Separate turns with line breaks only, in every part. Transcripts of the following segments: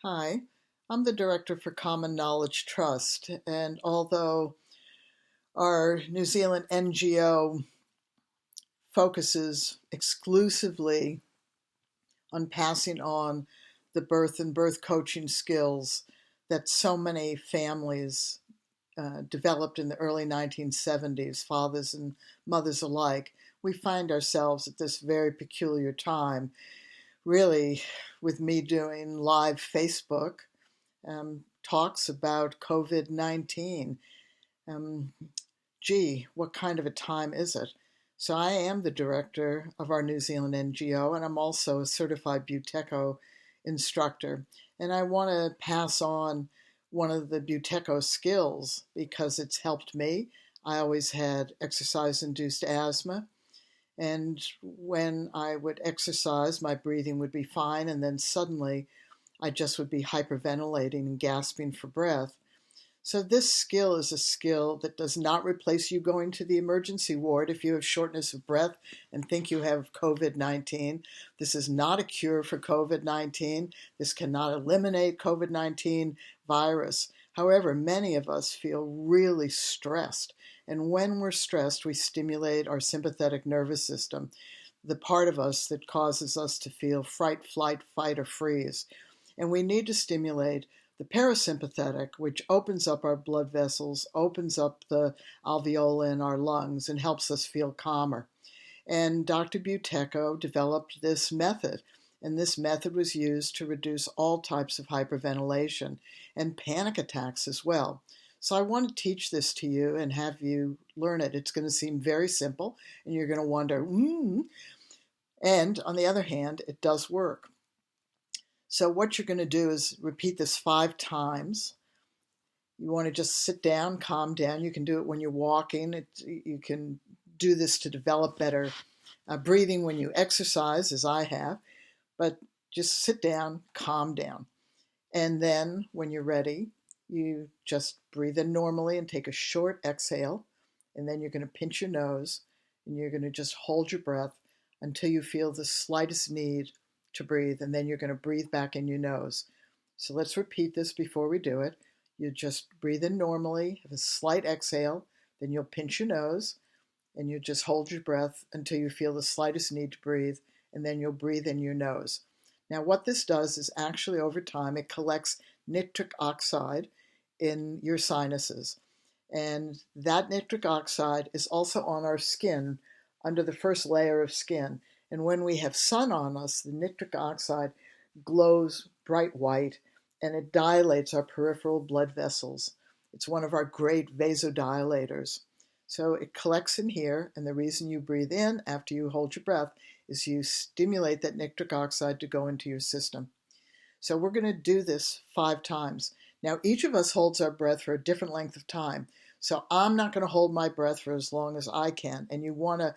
Hi, I'm the Director for Common Knowledge Trust, and although our New Zealand NGO focuses exclusively on passing on the birth and birth coaching skills that so many families developed in the early 1970s, fathers and mothers alike, we find ourselves at this very peculiar time, really, with me doing live Facebook talks about COVID-19. Um, Gee, what kind of a time is it? So I am the director of our New Zealand NGO, and I'm also a certified Buteyko instructor. And I want to pass on one of the Buteyko skills because it's helped me. I always had exercise-induced asthma, and when I would exercise, my breathing would be fine, and then suddenly I just would be hyperventilating and gasping for breath. So this skill is a skill that does not replace you going to the emergency ward if you have shortness of breath and think you have COVID-19. This is not a cure for COVID-19. This cannot eliminate COVID-19 virus. However, many of us feel really stressed. And when we're stressed, we stimulate our sympathetic nervous system, the part of us that causes us to feel fright, flight, fight, or freeze. And we need to stimulate the parasympathetic, which opens up our blood vessels, opens up the alveoli in our lungs, and helps us feel calmer. And Dr. Buteyko developed this method, and this method was used to reduce all types of hyperventilation and panic attacks as well. So I want to teach this to you and have you learn it. It's going to seem very simple, and you're going to wonder, And on the other hand, it does work. So what you're going to do is repeat this 5 times. You want to just sit down, calm down. You can do it when you're walking. You can do this to develop better breathing when you exercise, as I have. But just sit down, calm down. And then when you're ready, you just breathe in normally and take a short exhale. And then you're going to pinch your nose and you're going to just hold your breath until you feel the slightest need to breathe, and then you're going to breathe back in your nose. So let's repeat this before we do it. You just breathe in normally, have a slight exhale, then you'll pinch your nose, and you just hold your breath until you feel the slightest need to breathe, and then you'll breathe in your nose. Now what this does is actually over time it collects nitric oxide in your sinuses, and that nitric oxide is also on our skin under the first layer of skin. And when we have sun on us, the nitric oxide glows bright white and it dilates our peripheral blood vessels. It's one of our great vasodilators. So it collects in here, and the reason you breathe in after you hold your breath is you stimulate that nitric oxide to go into your system. So we're going to do this 5 times. Now each of us holds our breath for a different length of time. So I'm not going to hold my breath for as long as I can, and you want to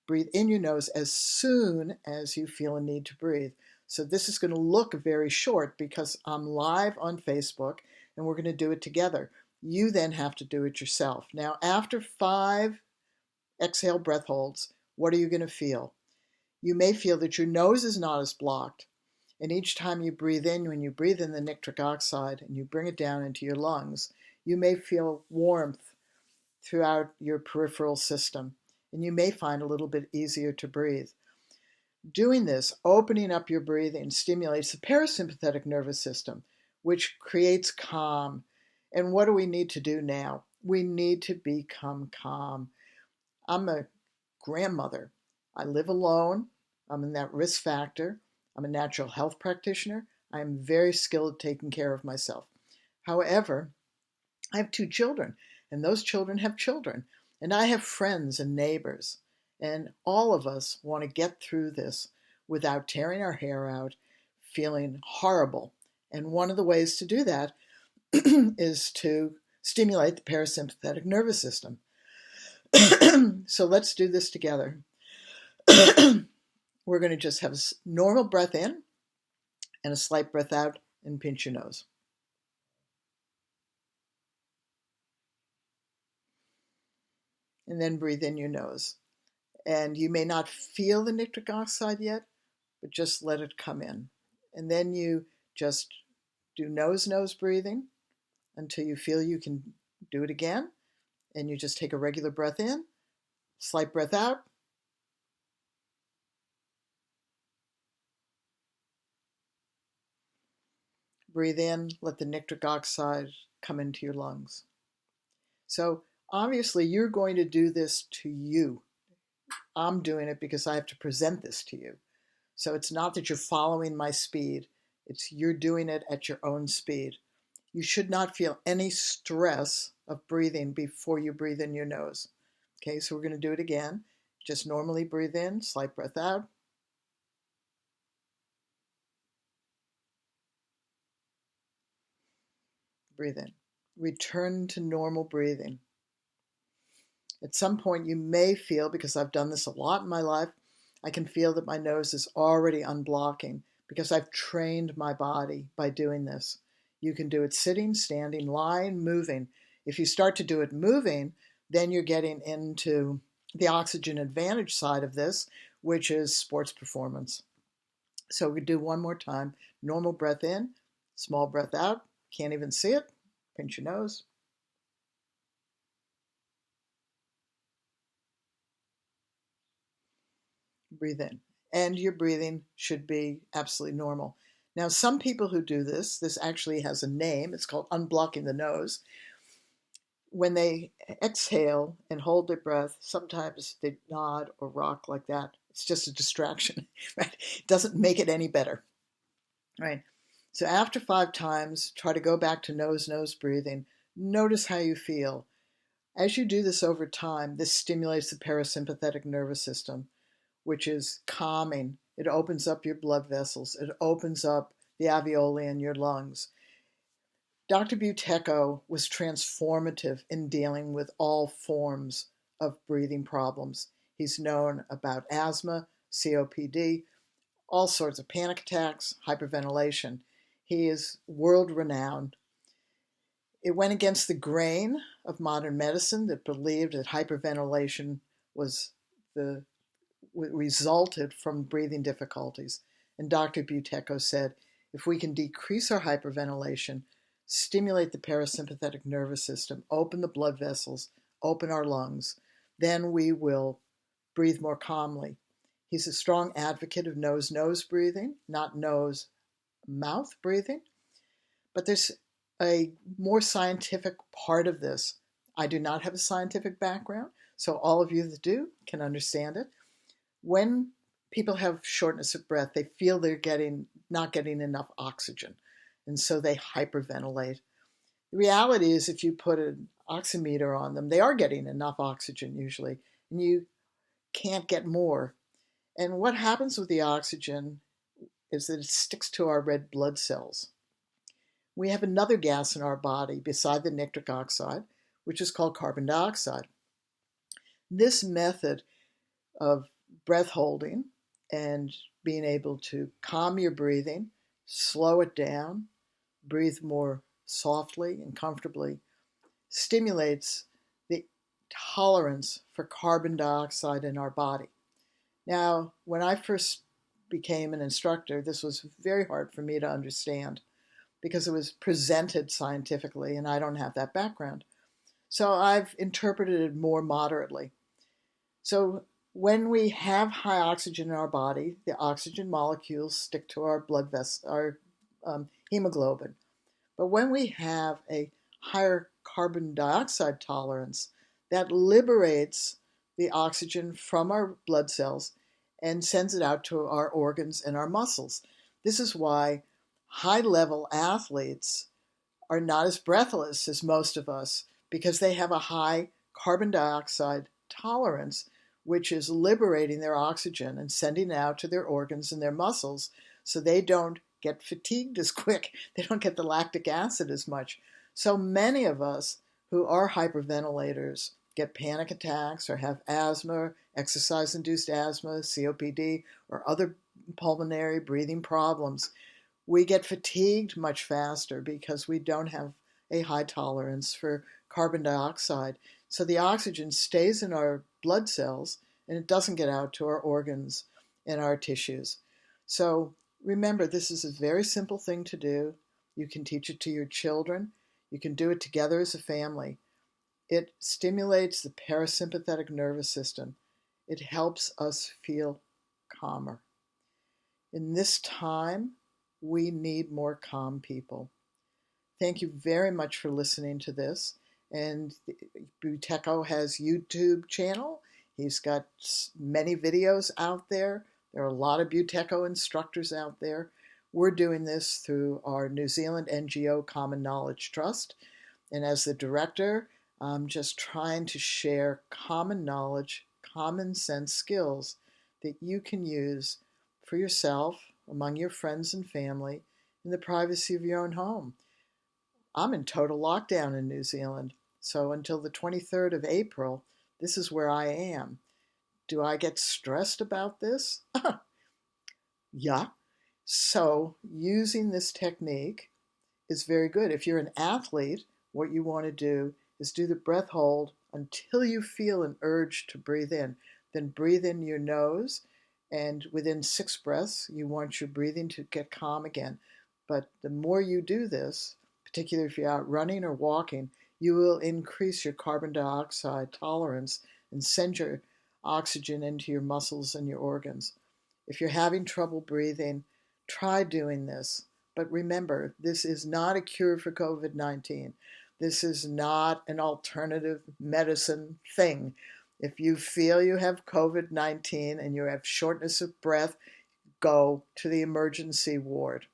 breathe in your nose as soon as you feel a need to breathe. So this is going to look very short because I'm live on Facebook and we're going to do it together. You then have to do it yourself. Now, after 5 exhale breath holds, what are you going to feel? You may feel that your nose is not as blocked. And each time you breathe in, when you breathe in the nitric oxide and you bring it down into your lungs, you may feel warmth throughout your peripheral system. And you may find a little bit easier to breathe. Doing this, opening up your breathing, stimulates the parasympathetic nervous system, which creates calm. And what do we need to do now? We need to become calm. I'm a grandmother. I live alone. I'm in that risk factor. I'm a natural health practitioner. I am very skilled at taking care of myself. However, I have 2 children, and those children have children. And I have friends and neighbors, and all of us want to get through this without tearing our hair out, feeling horrible. And one of the ways to do that is to stimulate the parasympathetic nervous system. So let's do this together. We're going to just have a normal breath in and a slight breath out and pinch your nose. And then breathe in your nose. And you may not feel the nitric oxide yet, but just let it come in. And then you just do nose-nose breathing until you feel you can do it again. And you just take a regular breath in, slight breath out. Breathe in, let the nitric oxide come into your lungs. So obviously you're going to do this to you. I'm doing it because I have to present this to you. So it's not that you're following my speed, it's you're doing it at your own speed. You should not feel any stress of breathing before you breathe in your nose. Okay, so we're going to do it again. Just normally breathe in, slight breath out. Breathe in. Return to normal breathing. At some point you may feel, because I've done this a lot in my life, I can feel that my nose is already unblocking because I've trained my body by doing this. You can do it sitting, standing, lying, moving. If you start to do it moving, then you're getting into the oxygen advantage side of this, which is sports performance. So we do one more time. Normal breath in, small breath out. Can't even see it. Pinch your nose. Breathe in. And your breathing should be absolutely normal. Now, some people who do this actually has a name. It's called unblocking the nose. When they exhale and hold their breath, sometimes they nod or rock like that. It's just a distraction, right? It doesn't make it any better, right? So after 5 times, try to go back to nose-nose breathing. Notice how you feel. As you do this over time, this stimulates the parasympathetic nervous system, which is calming. It opens up your blood vessels. It opens up the alveoli in your lungs. Dr. Buteyko was transformative in dealing with all forms of breathing problems. He's known about asthma, COPD, all sorts of panic attacks, hyperventilation. He is world-renowned. It went against the grain of modern medicine that believed that hyperventilation was resulted from breathing difficulties. And Dr. Buteyko said, if we can decrease our hyperventilation, stimulate the parasympathetic nervous system, open the blood vessels, open our lungs, then we will breathe more calmly. He's a strong advocate of nose-nose breathing, not nose-mouth breathing. But there's a more scientific part of this. I do not have a scientific background, so all of you that do can understand it. When people have shortness of breath, they feel they're not getting enough oxygen, and so they hyperventilate. The reality is if you put an oximeter on them, they are getting enough oxygen usually, and you can't get more. And what happens with the oxygen is that it sticks to our red blood cells. We have another gas in our body beside the nitric oxide, which is called carbon dioxide. This method of breath holding and being able to calm your breathing, slow it down, breathe more softly and comfortably, stimulates the tolerance for carbon dioxide in our body. Now, when I first became an instructor, this was very hard for me to understand because it was presented scientifically and I don't have that background. So I've interpreted it more moderately. So when we have high oxygen in our body, the oxygen molecules stick to our blood vessels, our hemoglobin. But when we have a higher carbon dioxide tolerance, that liberates the oxygen from our blood cells and sends it out to our organs and our muscles. This is why high-level athletes are not as breathless as most of us because they have a high carbon dioxide tolerance, which is liberating their oxygen and sending it out to their organs and their muscles so they don't get fatigued as quick. They don't get the lactic acid as much. So many of us who are hyperventilators get panic attacks or have asthma, exercise-induced asthma, COPD, or other pulmonary breathing problems. We get fatigued much faster because we don't have a high tolerance for carbon dioxide. So the oxygen stays in our blood cells and it doesn't get out to our organs and our tissues. So remember, this is a very simple thing to do. You can teach it to your children. You can do it together as a family. It stimulates the parasympathetic nervous system. It helps us feel calmer. In this time, we need more calm people. Thank you very much for listening to this. And Buteyko has YouTube channel. He's got many videos out there. There are a lot of Buteyko instructors out there. We're doing this through our New Zealand NGO Common Knowledge Trust. And as the director, I'm just trying to share common knowledge, common sense skills that you can use for yourself, among your friends and family, in the privacy of your own home. I'm in total lockdown in New Zealand, so until the 23rd of April, this is where I am. Do I get stressed about this? Yeah. So using this technique is very good. If you're an athlete, what you want to do is do the breath hold until you feel an urge to breathe in. Then breathe in your nose, and within 6 breaths, you want your breathing to get calm again. But the more you do this, particularly if you're out running or walking, you will increase your carbon dioxide tolerance and send your oxygen into your muscles and your organs. If you're having trouble breathing, try doing this. But remember, this is not a cure for COVID-19. This is not an alternative medicine thing. If you feel you have COVID-19 and you have shortness of breath, go to the emergency ward.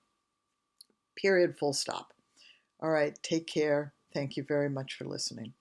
Period, full stop. All right, take care. Thank you very much for listening.